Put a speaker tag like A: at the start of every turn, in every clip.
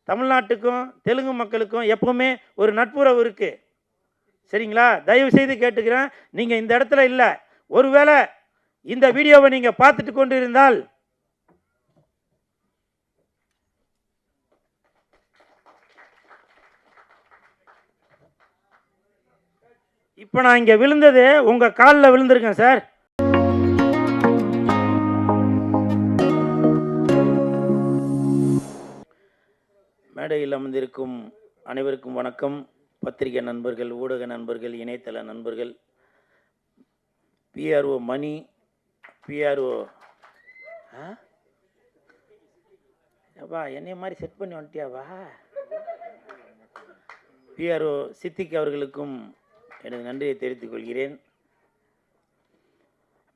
A: தமிழ்நாட்டுக்கும் தெலுங்கு மக்களுக்கும் எப்பவுமே ஒரு நட்புறவு இருக்குது. சரிங்களா? தயவு செய்து கேட்டுக்கிறேன். நீங்கள் இந்த இடத்துல இல்லை. ஒருவேளை இந்த வீடியோவை நீங்கள் பார்த்துட்டு கொண்டு இருந்தால் இப்போ நான் இங்கே விழுந்தது உங்கள் காலில் விழுந்திருக்கேன் சார். மேடையில் அமர்ந்திருக்கும் அனைவருக்கும் வணக்கம். பத்திரிகை நண்பர்கள், ஊடக நண்பர்கள், இணையதள நண்பர்கள், பிஆர்ஓ மணி, பிஆர்ஓ வா என்னைய மாதிரி செட் பண்ணி வந்துட்டியாவா, பிஆர்ஓ சித்திக் அவர்களுக்கும் எனது நன்றியை தெரிவித்துக் கொள்கிறேன்.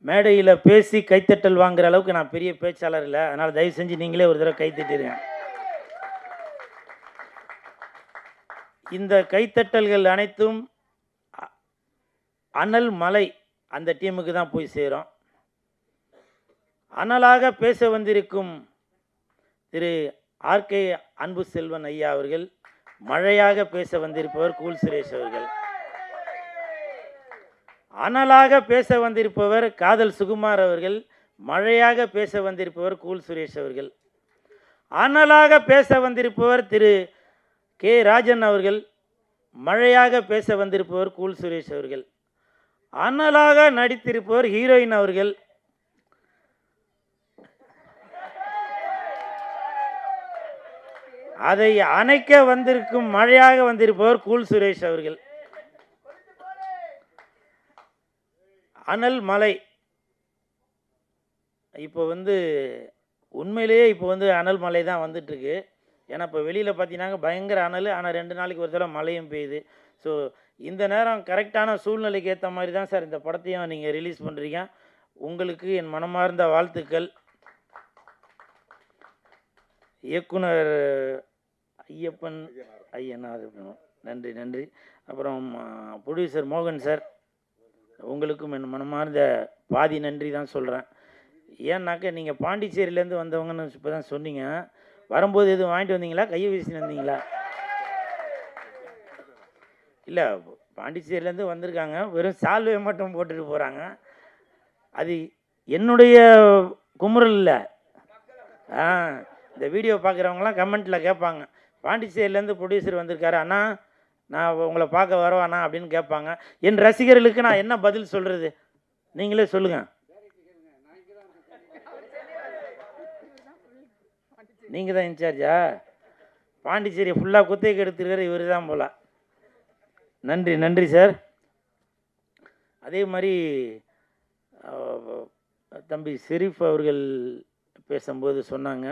A: மேடையில் பேசி கைத்தட்டல் வாங்குற அளவுக்கு நான் பெரிய பேச்சாளர் இல்லை. அதனால் தயவு செஞ்சு நீங்களே ஒரு தடவை கைத்தட்டிடுங்க. இந்த கைத்தட்டல்கள் அனைத்தும் அனல் மலை அந்த டீமுக்கு தான் போய் சேரும். அனலாக பேச வந்திருக்கும் திரு ஆர்கே அன்பு செல்வன் ஐயா அவர்கள், மழையாக பேச வந்திருப்பவர் கூல் சுரேஷ் அவர்கள், அனலாக பேச வந்திருப்பவர் காதல் சுகுமார் அவர்கள், மழையாக பேச வந்திருப்பவர் கூல் சுரேஷ் அவர்கள், அனலாக பேச வந்திருப்பவர் திரு கே ராஜன் அவர்கள், மழையாக பேச வந்திருப்பவர் கூல் சுரேஷ் அவர்கள், அனலாக நடித்திருப்பவர் ஹீரோயின் அவர்கள், அதை அணைக்க வந்திருக்கும் மழையாக வந்திருப்பவர் கூல் சுரேஷ் அவர்கள். அனல் மலை இப்போ உண்மையிலேயே இப்போ அனல் மலை தான் வந்துட்டுருக்கு. ஏன்னா இப்போ வெளியில் பார்த்தீங்கன்னா பயங்கர அனல், ஆனால் 2 நாளைக்கு ஒரு தடவை மழையும் பெய்யுது. ஸோ இந்த நேரம் கரெக்டான சூழ்நிலைக்கு ஏற்ற மாதிரி தான் சார் இந்த படத்தையும் நீங்கள் ரிலீஸ் பண்ணுறீங்க. உங்களுக்கு என் மனமார்ந்த வாழ்த்துக்கள். இயக்குனர் ஐயப்பன் ஐயனார், நன்றி நன்றி. அப்புறம் ப்ரொடியூசர் மோகன் சார், உங்களுக்கும் என் மனமார்ந்த பாதி நன்றி தான் சொல்கிறேன். ஏன்னாக்க நீங்கள் பாண்டிச்சேரியிலேருந்து வந்தவங்கன்னு இப்போ தான் சொன்னீங்க. வரும்போது எதுவும் வாங்கிட்டு வந்தீங்களா, கையை வீசின்னு வந்தீங்களா? இல்லை, பாண்டிச்சேரியிலேருந்து வந்திருக்காங்க, வெறும் சால்வையை மட்டும் போட்டுட்டு போகிறாங்க. அது என்னுடைய குமுறல் இல்லை. இந்த வீடியோ பார்க்குறவங்களாம் கமெண்ட்டில் கேட்பாங்க, பாண்டிச்சேரியிலேருந்து ப்ரொடியூசர் வந்திருக்காரு அண்ணா, நான் உங்களை பார்க்க வரவாண்ணா அப்படின்னு கேட்பாங்க. என் ரசிகர்களுக்கு நான் என்ன பதில் சொல்கிறது, நீங்களே சொல்லுங்கள். நீங்கள் தான் இன்சார்ஜா? பாண்டிச்சேரி ஃபுல்லாக குத்தகைக்கு எடுத்துருக்கிற இவர் தான் போல. நன்றி நன்றி சார். அதே மாதிரி தம்பி ஷெரீஃப் அவர்கள் பேசும்போது சொன்னாங்க,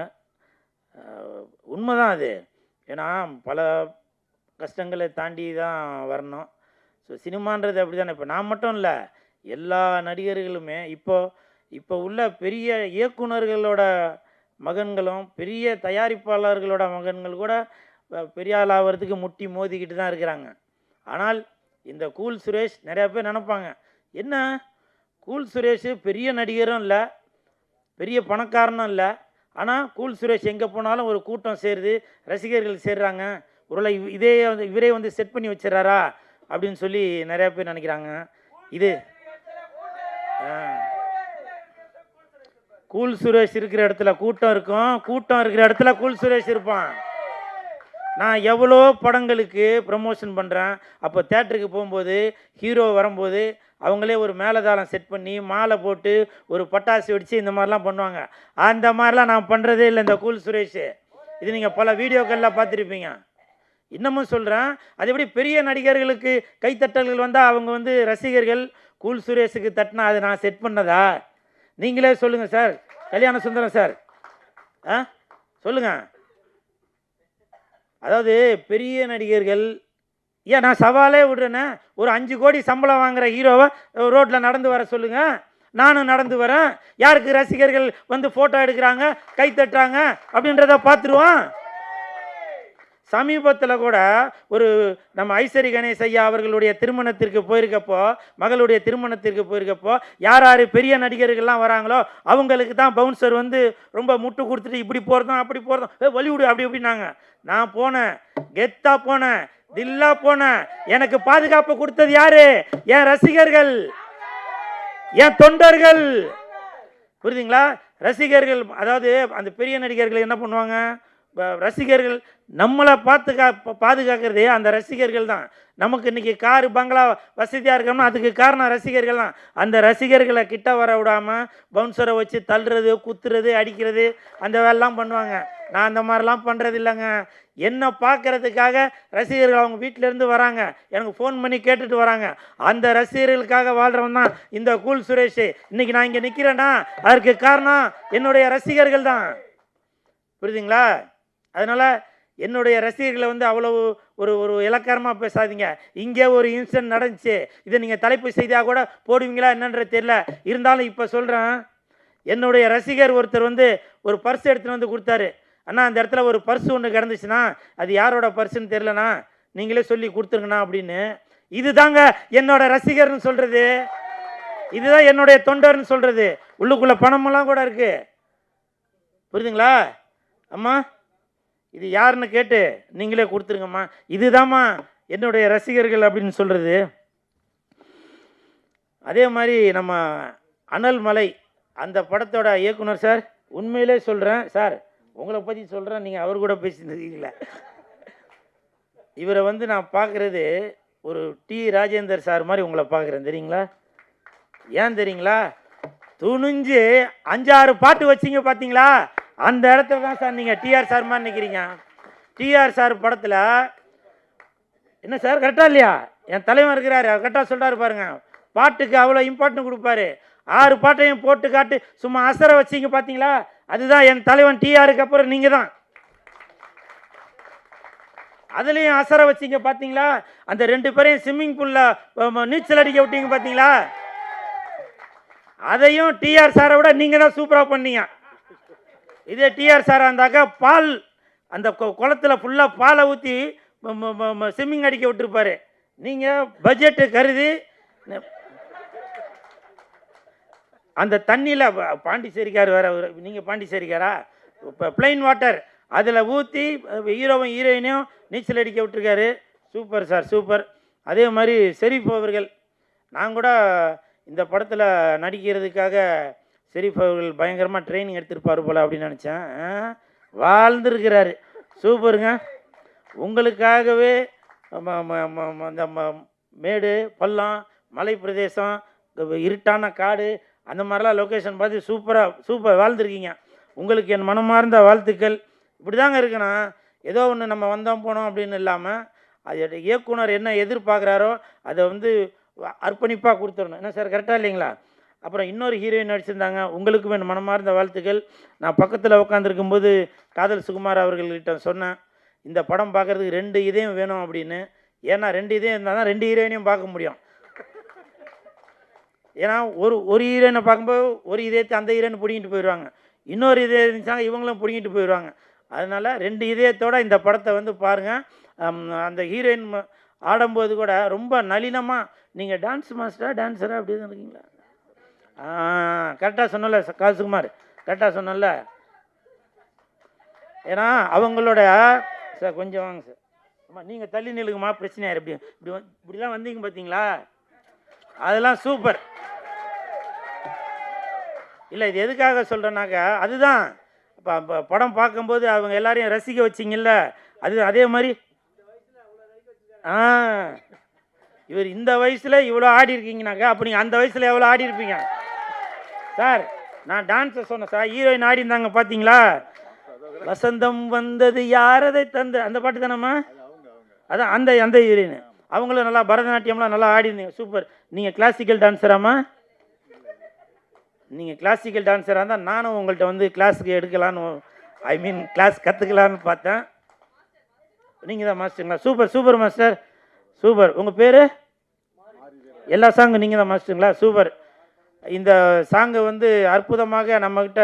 A: உண்மைதான் அது. ஏன்னா பல கஷ்டங்களை தாண்டி தான் வரணும். ஸோ சினிமான்றது அப்படி தானே. இப்போ நான் மட்டும் இல்லை, எல்லா நடிகர்களுமே இப்போ உள்ள பெரிய இயக்குநர்களோட மகன்களும் பெரிய தயாரிப்பாளர்களோட மகன்கள் கூட பெரிய ஆள் ஆகிறதுக்கு முட்டி மோதிக்கிட்டு தான் இருக்கிறாங்க. ஆனால் இந்த கூல் சுரேஷ், நிறையா பேர் நினைப்பாங்க, என்ன கூல் சுரேஷ் பெரிய நடிகரும் இல்லை, பெரிய பணக்காரனும் இல்லை, ஆனால் கூல் சுரேஷ் எங்கே போனாலும் ஒரு கூட்டம் சேருது, ரசிகர்கள் சேர்றாங்க, ஒருவேளை இவரே செட் பண்ணி வச்சிடறாரா அப்படின்னு சொல்லி நிறையா பேர் நினைக்கிறாங்க. இது கூல் சுரேஷ் இருக்கிற இடத்துல கூட்டம் இருக்கும், கூட்டம் இருக்கிற இடத்துல கூல் சுரேஷ் இருப்பான். நான் எவ்வளோ படங்களுக்கு ப்ரமோஷன் பண்ணுறேன். அப்போ தேட்டருக்கு போகும்போது ஹீரோ வரும்போது அவங்களே ஒரு மேலதாளம் செட் பண்ணி மாலை போட்டு ஒரு பட்டாசு வெடித்து இந்த மாதிரிலாம் பண்ணுவாங்க. அந்த மாதிரிலாம் நான் பண்ணுறதே இல்லை இந்த கூல் சுரேஷ். இது நீங்கள் பல வீடியோக்களில் பார்த்துருப்பீங்க. இன்னமும் சொல்கிறேன், அது எப்படி பெரிய நடிகர்களுக்கு கைத்தட்டல்கள் வந்தால் அவங்க ரசிகர்கள் கூல் சுரேஷுக்கு தட்டினா அதை நான் செட் பண்ணதா? நீங்களே சொல்லுங்கள் சார். கல்யாண சுந்தரம் சார், சொல்லுங்கள். அதாவது பெரிய நடிகர்கள், ஏன் நான் சவாலே விடுறேன்னே, ஒரு 5 கோடி சம்பளம் வாங்குகிற ஹீரோவை ரோட்டில் நடந்து வர சொல்லுங்கள், நானும் நடந்து வரேன். யாருக்கு ரசிகர்கள் ஃபோட்டோ எடுக்கிறாங்க, கை தட்டுறாங்க அப்படின்றத பார்த்துருவோம். சமீபத்தில் கூட ஒரு நம்ம ஐஸ்வரி கணேஷ் ஐயா அவர்களுடைய திருமணத்திற்கு போயிருக்கப்போ, மகளுடைய திருமணத்திற்கு போயிருக்கப்போ, யார் யார் பெரிய நடிகர்கள்லாம் வராங்களோ அவங்களுக்கு தான் பவுன்சர் வந்து ரொம்ப முட்டு கொடுத்துட்டு இப்படி போகிறதும் அப்படி போகிறதும் வலிவிடு அப்படி இப்படின்னாங்க. நான் போனேன், கெத்தா போனேன், தில்லா போனேன். எனக்கு பாதுகாப்பு கொடுத்தது யாரு? என் ரசிகர்கள், என் தொண்டர்கள். புரியுதுங்களா? ரசிகர்கள், அதாவது அந்த பெரிய நடிகர்கள் என்ன பண்ணுவாங்க, ரசிகர்கள் நம்மளை பாதுகாக்கிறதே அந்த ரசிகர்கள் தான். நமக்கு இன்றைக்கி காரு பங்களா வசதியாக இருக்கோம்னா அதுக்கு காரணம் ரசிகர்கள் தான். அந்த ரசிகர்களை கிட்ட வர விடாமல் பவுன்சரை வச்சு தள்ளுறது, குத்துறது, அடிக்கிறது, அந்த வேலைலாம் பண்ணுவாங்க. நான் அந்த மாதிரிலாம் பண்ணுறது இல்லைங்க. என்னை பார்க்குறதுக்காக ரசிகர்கள் அவங்க வீட்டிலேருந்து வராங்க, எனக்கு ஃபோன் பண்ணி கேட்டுட்டு வராங்க. அந்த ரசிகர்களுக்காக வாழ்கிறவன் தான் இந்த கூல் சுரேஷ். இன்றைக்கி நான் இங்கே நிற்கிறேன்னா அதற்கு காரணம் என்னுடைய ரசிகர்கள் தான். புரியுதுங்களா? அதனால் என்னுடைய ரசிகர்களை வந்து அவ்வளவு ஒரு இலக்காரமாக பேசாதீங்க. இங்கே ஒரு இன்சிடென்ட் நடந்துச்சு, இதை நீங்கள் தலைப்பு செய்தியாக கூட போடுவீங்களா என்னன்றது தெரியல. இருந்தாலும் இப்போ சொல்கிறேன், என்னுடைய ரசிகர் ஒருத்தர் வந்து ஒரு பர்ஸ் எடுத்துகிட்டு வந்து கொடுத்தாரு. அண்ணா அந்த இடத்துல ஒரு பர்ஸ் ஒன்று கிடந்துச்சுன்னா அது யாரோட பர்ஸுன்னு தெரிலண்ணா, நீங்களே சொல்லி கொடுத்துருங்கண்ணா அப்படின்னு. இது தாங்க என்னோட ரசிகர்னு சொல்கிறது, இதுதான் என்னுடைய தொண்டர்னு சொல்கிறது. உள்ளுக்குள்ளே பணமெல்லாம் கூட இருக்குது. புரியுதுங்களா அம்மா? இது யாருன்னு கேட்டு நீங்களே கொடுத்துருங்கம்மா. இதுதாம்மா என்னுடைய ரசிகர்கள் அப்படின்னு சொல்கிறது. அதே மாதிரி நம்ம அனல் மலை அந்த படத்தோட இயக்குனர் சார், உண்மையிலே சொல்கிறேன் சார், உங்களை பற்றி சொல்கிறேன், நீங்கள் அவர் கூட பேசியிருக்கீங்களா? இவரை வந்து நான் பார்க்குறது ஒரு டி ராஜேந்தர் சார் மாதிரி உங்களை பார்க்குறேன். தெரியுங்களா? ஏன் தெரியுங்களா? துணிஞ்சு 5-6 பாட்டு வச்சிங்க பார்த்தீங்களா, அந்த இடத்துல தான் சார் நீங்கள் டிஆர் சார் மாதிரி நிற்கிறீங்க. டிஆர் சார் படத்தில் என்ன சார் கரெக்டாக இல்லையா? என் தலைவன் இருக்கிறாரு, அவர் கரெக்டாக சொல்கிறாரு பாருங்க. பாட்டுக்கு அவ்வளோ இம்பார்ட்டன்ட் கொடுப்பாரு. 6 பாட்டையும் போட்டு காட்டு சும்மா அசர வச்சிங்க பார்த்தீங்களா, அதுதான் என் தலைவன் டிஆருக்கு அப்புறம் நீங்கள் தான். அதுலேயும் அசர வச்சிங்க பார்த்தீங்களா, அந்த 2 பேரையும் ஸ்விம்மிங் பூலில் நீச்சல் அடிக்க விட்டீங்க பார்த்தீங்களா, அதையும் டிஆர் சாரை விட நீங்கள் தான் சூப்பராக பண்ணீங்க. இதே டிஆர் சாராக இருந்தாக்கா பால் அந்த குளத்தில் ஃபுல்லாக பாலை ஊற்றி ஸ்விம்மிங் அடிக்க விட்டுருப்பாரு. நீங்கள் பட்ஜெட்டு கருதி அந்த தண்ணியில் பாண்டிச்சேரிக்கார் வேறு, நீங்கள் பாண்டிச்சேரிக்காரா, இப்போ பிளைன் வாட்டர் அதில் ஊற்றி ஹீரோவும் ஹீரோயினையும் நீச்சல் அடிக்க விட்டுருக்காரு. Super sir, super. அதே மாதிரி ஷெரீஃப் அவர்கள், நான் கூட இந்த படத்தில் நடிக்கிறதுக்காக ஷெரீஃப் அவர்கள் பயங்கரமாக ட்ரைனிங் எடுத்திருப்பார் போல் அப்படின்னு நினச்சேன். வாழ்ந்துருக்கிறாரு. சூப்பருங்க. உங்களுக்காகவே அந்த மேடு பள்ளம் மலை பிரதேசம் இருட்டான காடு அந்த மாதிரிலாம் லொக்கேஷன் பார்த்து சூப்பர் வாழ்ந்துருக்கீங்க. உங்களுக்கு என் மனமார்ந்த வாழ்த்துக்கள். இப்படி தாங்க இருக்கணும். ஏதோ ஒன்று நம்ம வந்தோம் போனோம் அப்படின்னு இல்லாமல் அது இயக்குனர் என்ன எதிர்பார்க்குறாரோ அதை வந்து அர்ப்பணிப்பாக கொடுத்துடணும். என்ன சார் கரெக்டாக இல்லைங்களா? அப்புறம் இன்னொரு ஹீரோயின் நடிச்சிருந்தாங்க, உங்களுக்கும் என் மனமார்ந்த வாழ்த்துக்கள். நான் பக்கத்தில் உட்காந்துருக்கும்போது காதல் சுகுமார் அவர்கள்கிட்ட சொன்னேன், இந்த படம் பார்க்குறதுக்கு 2 இதயம் வேணும் அப்படின்னு. ஏன்னா 2 இதயம் இருந்தால் தான் 2 ஹீரோயினையும் பார்க்க முடியும். ஏன்னா ஒரு ஹீரோயினை பார்க்கும்போது ஒரு இதயத்தை அந்த ஹீரோயின் பிடிங்கிட்டு போயிடுவாங்க, இன்னொரு இதயம் இருந்துச்சாங்க இவங்களும் பிடிங்கிட்டு போயிடுவாங்க. அதனால் 2 இதயத்தோடு இந்த படத்தை வந்து பாருங்கள். அந்த ஹீரோயின் ஆடும்போது கூட ரொம்ப நளினமாக, நீங்கள் டான்ஸ் மாஸ்டராக டான்ஸராக அப்படி தான் இருக்கீங்களா? கரெக்டாக சொன்னல காசுகுமார், கரெக்டாக சொன்னல. ஏன்னா அவங்களோட சார் கொஞ்சம் வாங்க சார், ஆமாம் நீங்கள் தள்ளி நிலுக்குமா, பிரச்சனையாரு. இப்படிலாம் வந்தீங்க பார்த்தீங்களா, அதெல்லாம் சூப்பர். இல்லை இது எதுக்காக சொல்கிறேன்னாக்கா, அதுதான் இப்போ படம் பார்க்கும்போது அவங்க எல்லாரையும் ரசிக்க வச்சிங்கல்ல, அதே மாதிரி இவர் இந்த வயசில் இவ்வளோ ஆடி இருக்கீங்கனாக்கா அப்போ நீங்கள் அந்த வயசில் எவ்வளோ ஆடி இருப்பீங்க சார். நான் டான்ஸை சொன்னேன் சார், ஹீரோயின் ஆடி இருந்தாங்க பார்த்தீங்களா, வசந்தம் வந்தது யாரதை தந்து அந்த பாட்டு தானம்மா, அதான் அந்த ஹீரோயின். அவங்களும் நல்லா பரதநாட்டியம்லாம் நல்லா ஆடி இருந்தீங்க, சூப்பர். நீங்கள் கிளாசிக்கல் டான்ஸராம்மா? நீங்கள் கிளாசிக்கல் டான்ஸராக இருந்தால் நானும் உங்கள்கிட்ட வந்து கிளாஸுக்கு எடுக்கலான்னு கிளாஸ் கற்றுக்கலான்னு பார்த்தேன். நீங்கள் தான் மாஸ்டருங்களா? Super master, super. உங்கள் பேர்? எல்லா சாங்கும் நீங்கள் தான் மாஸ்டருங்களா? சூப்பர். இந்த சாங்கை வந்து அற்புதமாக நம்மக்கிட்ட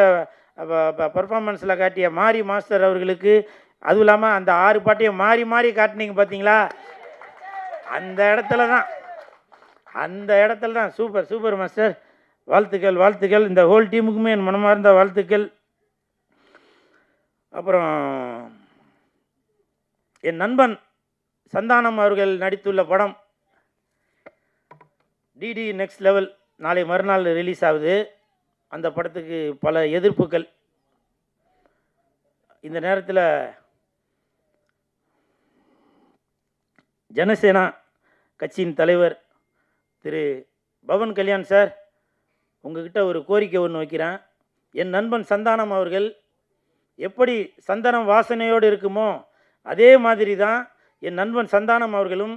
A: பர்ஃபார்மன்ஸில் காட்டிய மாரி மாஸ்டர் அவர்களுக்கு அதுவும் இல்லாமல் அந்த 6 பாட்டையும் மாறி மாறி காட்டினீங்க பார்த்தீங்களா, அந்த இடத்துல தான் சூப்பர் சூப்பர் மாஸ்டர். வாழ்த்துக்கள் வாழ்த்துக்கள். இந்த ஹோல் டீமுக்குமே என் மனமார்ந்த வாழ்த்துக்கள். அப்புறம் என் நண்பன் சந்தானம் அவர்கள் நடித்துள்ள படம் டிடி நெக்ஸ்ட் லெவல் நாளை மறுநாள் ரிலீஸ் ஆகுது. அந்த படத்துக்கு பல எதிர்ப்புகள். இந்த நேரத்தில் ஜனசேனா கட்சியின் தலைவர் திரு பவன் கல்யாண் சார், உங்ககிட்ட ஒரு கோரிக்கை ஒன்று வைக்கிறேன். என் நண்பன் சந்தானம் அவர்கள் எப்படி சந்தனம் வாசனையோடு இருக்குமோ அதே மாதிரி தான் என் நண்பன் சந்தானம் அவர்களும்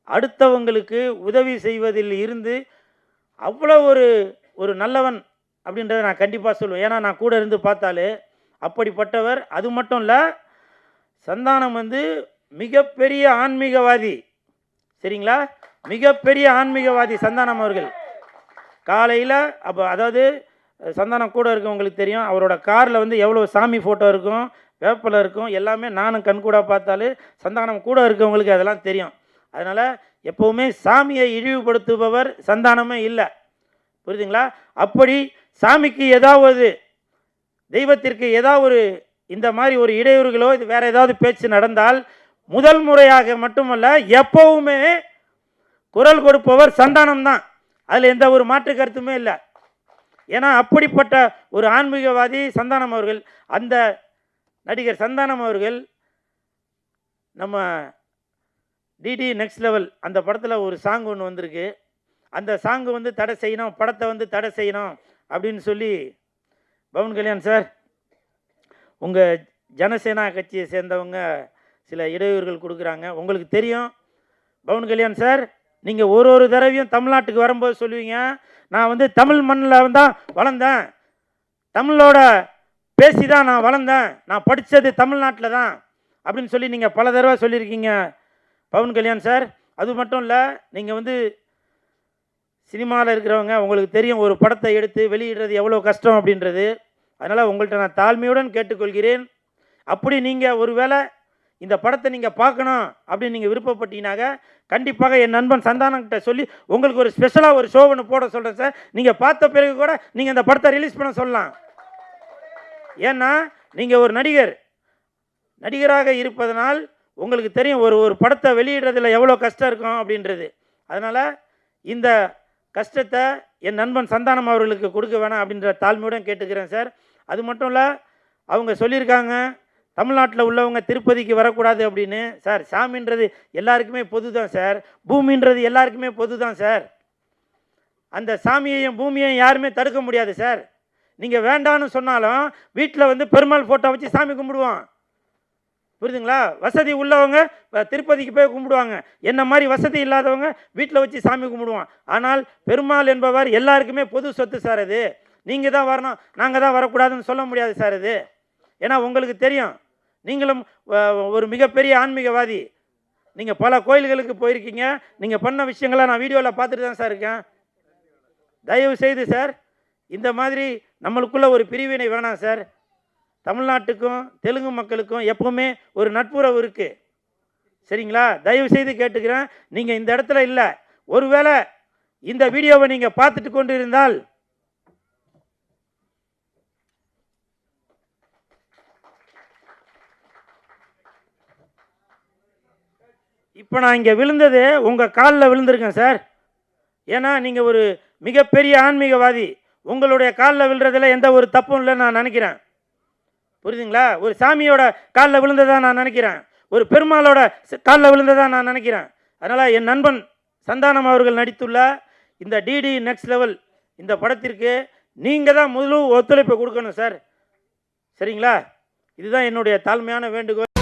A: அடுத்தவங்களுக்கு உதவி செய்வதில் இருந்து அவ்வளோ ஒரு நல்லவன் அப்படின்றத நான் கண்டிப்பாக சொல்லுவேன். ஏன்னா நான் கூட இருந்து பார்த்தாலே அப்படிப்பட்டவர். அது மட்டும் இல்லை, சந்தானம் வந்து மிகப்பெரிய ஆன்மீகவாதி. சரிங்களா, மிகப்பெரிய ஆன்மீகவாதி சந்தானம் அவர்கள். காலையில் அதாவது சந்தானம் கூட இருக்கவங்களுக்கு தெரியும், அவரோட காரில் வந்து எவ்வளோ சாமி ஃபோட்டோ இருக்கும், வேப்பில் இருக்கும், எல்லாமே நானும் கண்கூட பார்த்தாலே சந்தானம் கூட இருக்கவங்களுக்கு அதெல்லாம் தெரியும். அதனால் எப்போவுமே சாமியை இழிவுபடுத்துபவர் சந்தானமே இல்லை. புரியுதுங்களா? அப்படி சாமிக்கு ஏதாவது தெய்வத்திற்கு ஏதாவது இந்த மாதிரி ஒரு இடையூறுகளோ இது வேறு ஏதாவது பேச்சு நடந்தால் முதல் முறையாக மட்டுமல்ல எப்போவுமே குரல் கொடுப்பவர் சந்தானம் தான். அதில் எந்த ஒரு மாற்று கருத்துமே இல்லை. ஏன்னா அப்படிப்பட்ட ஒரு ஆன்மீகவாதி சந்தானம் அவர்கள். அந்த நடிகர் சந்தானம் அவர்கள் நம்ம டிடி நெக்ஸ்ட் லெவல் அந்த படத்தில் ஒரு சாங் ஒன்று வந்திருக்கு. அந்த சாங்கு வந்து தடை செய்யணும், படத்தை வந்து தடை செய்யணும் அப்படின்னு சொல்லி பவன் கல்யாண் சார், உங்கள் ஜனசேனா கட்சியை சேர்ந்தவங்க சில இடையூறுகள் கொடுக்குறாங்க. உங்களுக்கு தெரியும் பவன் கல்யாண் சார், நீங்கள் ஒரு தடவையும் தமிழ்நாட்டுக்கு வரும்போது சொல்லுவீங்க, நான் வந்து தமிழ் மண்ணில் தான் வளர்ந்தேன், தமிழோட பேசி தான் நான் வளர்ந்தேன், நான் படித்தது தமிழ்நாட்டில் தான் அப்படின்னு சொல்லி நீங்கள் பல தடவை சொல்லியிருக்கீங்க பவன் கல்யாண் சார். அது மட்டும் இல்லை, நீங்கள் வந்து சினிமாவில் இருக்கிறவங்க, உங்களுக்கு தெரியும் ஒரு படத்தை எடுத்து வெளியிடுறது எவ்வளோ கஷ்டம் அப்படின்றது. அதனால் உங்கள்கிட்ட நான் தாழ்மையுடன் கேட்டுக்கொள்கிறேன். அப்படி நீங்கள் ஒரு வேளை இந்த படத்தை நீங்கள் பார்க்கணும் அப்படின்னு நீங்கள் விருப்பப்பட்டீங்கன்னாக்க கண்டிப்பாக என் நண்பன் சந்தானங்கிட்ட சொல்லி உங்களுக்கு ஒரு ஸ்பெஷலாக ஒரு ஷோ ஒன்று போட சொல்கிறேன் சார். நீங்கள் பார்த்த பிறகு கூட நீங்கள் இந்த படத்தை ரிலீஸ் பண்ண சொல்லலாம். ஏன்னா நீங்கள் ஒரு நடிகராக இருப்பதனால் உங்களுக்கு தெரியும் ஒரு படத்தை வெளியிடுறதுல எவ்வளோ கஷ்டம் இருக்கும் அப்படின்றது. அதனால் இந்த கஷ்டத்தை என் நண்பன் சந்தானம் அவர்களுக்கு கொடுக்க வேணாம் அப்படின்ற தாழ்மையுடன் கேட்டுக்கிறேன் சார். அது மட்டும் இல்லை, அவங்க சொல்லியிருக்காங்க தமிழ்நாட்டில் உள்ளவங்க திருப்பதிக்கு வரக்கூடாது அப்படின்னு. சார், சாமின்றது எல்லாருக்குமே பொது தான் சார், பூமின்றது எல்லாருக்குமே பொது தான் சார். அந்த சாமியையும் பூமியையும் யாருமே தடுக்க முடியாது சார். நீங்கள் வேண்டான்னு சொன்னாலும் வீட்டில் வந்து பெருமாள் ஃபோட்டோ வச்சு சாமி கும்பிடுவோம். புரியுதுங்களா? வசதி உள்ளவங்க திருப்பதிக்கு போய் கும்பிடுவாங்க, என்ன மாதிரி வசதி இல்லாதவங்க வீட்டில் வச்சு சாமி கும்பிடுவான். ஆனால் பெருமாள் என்பவர் எல்லாருக்குமே பொது சொத்து சார். அது நீங்கள் தான் வரணும், நாங்கள் தான் வரக்கூடாதுன்னு சொல்ல முடியாது சார் அது. ஏன்னா உங்களுக்கு தெரியும், நீங்களும் ஒரு மிகப்பெரிய ஆன்மீகவாதி. நீங்கள் பல கோயில்களுக்கு போயிருக்கீங்க, நீங்கள் பண்ண விஷயங்களை நான் வீடியோவில் பார்த்துட்டு தான் சார் இருக்கேன். தயவு செய்து சார், இந்த மாதிரி நம்மளுக்குள்ள ஒரு பிரிவினை வேணாம் சார். தமிழ்நாட்டுக்கும் தெலுங்கு மக்களுக்கும் எப்பவுமே ஒரு நட்புறவு இருக்குது. சரிங்களா? தயவு செய்து கேட்டுக்கிறேன். நீங்கள் இந்த இடத்துல இல்லை, ஒருவேளை இந்த வீடியோவை நீங்கள் பார்த்துட்டு கொண்டு இருந்தால் இப்போ நான் இங்கே விழுந்தது உங்கள் காலில் விழுந்திருக்கேன் சார். ஏன்னா நீங்கள் ஒரு மிகப்பெரிய ஆன்மீகவாதி, உங்களுடைய காலில் விழுறதுல எந்த ஒரு தப்பும் இல்லைன்னு நான் நினைக்கிறேன். புரியுதுங்களா? ஒரு சாமியோட காலில் விழுந்ததாக நான் நினைக்கிறேன், ஒரு பெருமாளோட காலில் விழுந்ததாக நான் நினைக்கிறேன். அதனால் என் நண்பன் சந்தானம் அவர்கள் நடித்துள்ள இந்த டிடி நெக்ஸ்ட் லெவல் இந்த படத்திற்கு நீங்கள் தான் முழு ஒத்துழைப்பை கொடுக்கணும் சார். சரிங்களா? இதுதான் என்னுடைய தாழ்மையான வேண்டுகோள்.